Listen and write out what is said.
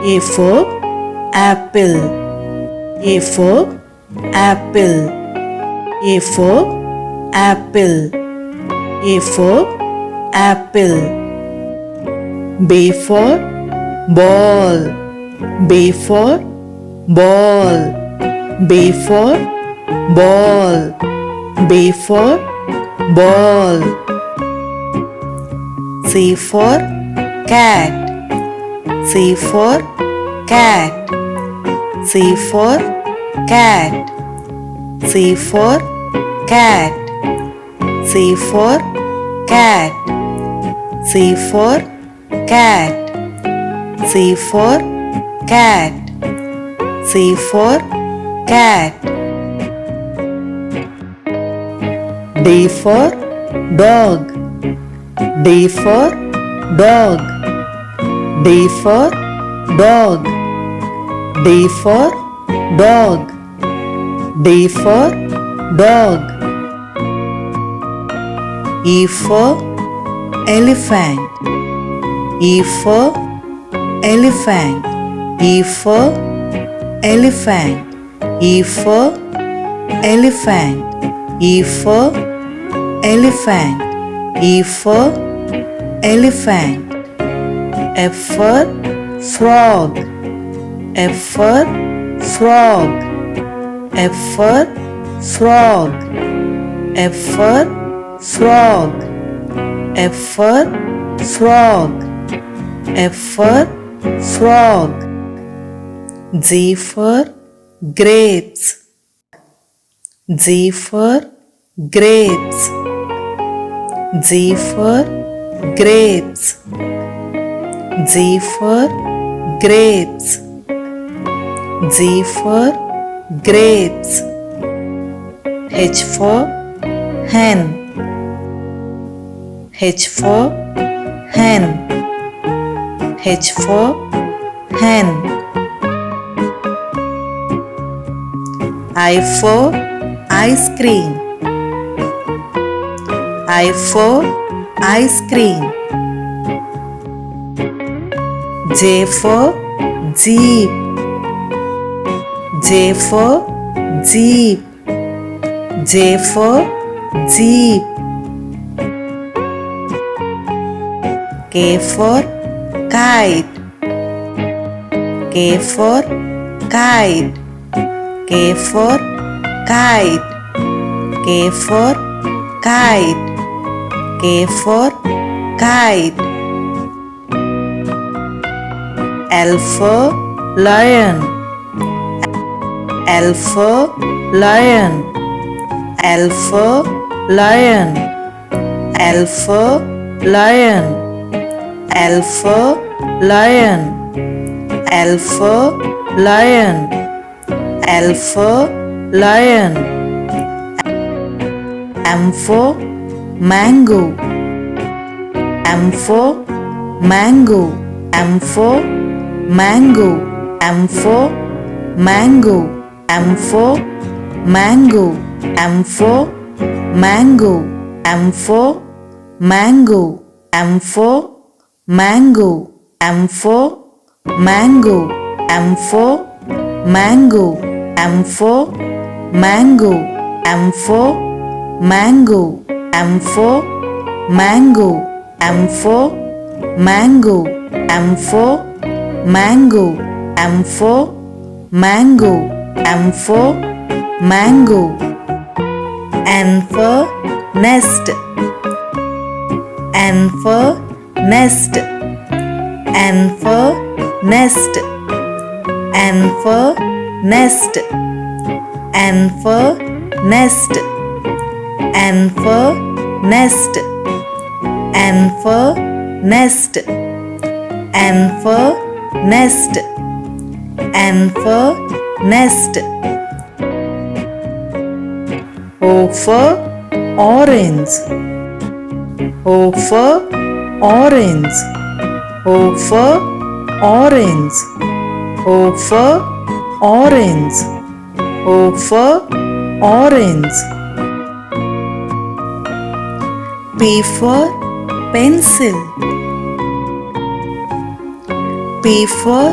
A for apple. A for apple. A for apple. A for apple. B for ball. B for ball. B for ball. B for ball. C for cat. C for cat. C for cat. C for cat. C for cat. C for cat. C for cat. C for cat. D for dog. D for dog. D for dog. D for dog. D for dog. E for elephant. E for elephant. E for elephant. E for elephant. E for elephant. E for elephant. F for frog. F for frog. F for frog. F for frog. F for frog. F for frog. G for grapes. G for grapes. G for grapes. G for grapes. G for grapes. H for hen. H for hen. H for hen. I for ice cream. I for ice cream. J for jeep. J for jeep. J for jeep. K for kite. K for kite. K for kite. K for kite. K for kite. L for lion. L for lion. L for lion. L for lion. L for lion. L for lion. L for lion. M for mango. M for mango. M for mango. M for mango. M for mango. M for mango. M for mango. M for mango. M for mango. M for mango. M for mango. M for mango. M for mango. M for mango. M for mango. M for mango. M for mango. N for nest. N for nest. N for nest. N for nest. N for nest. N for nest. N for nest. N for nest. N for nest. O for orange. O for orange. O for orange. O for orange. O for orange. P for pencil. P for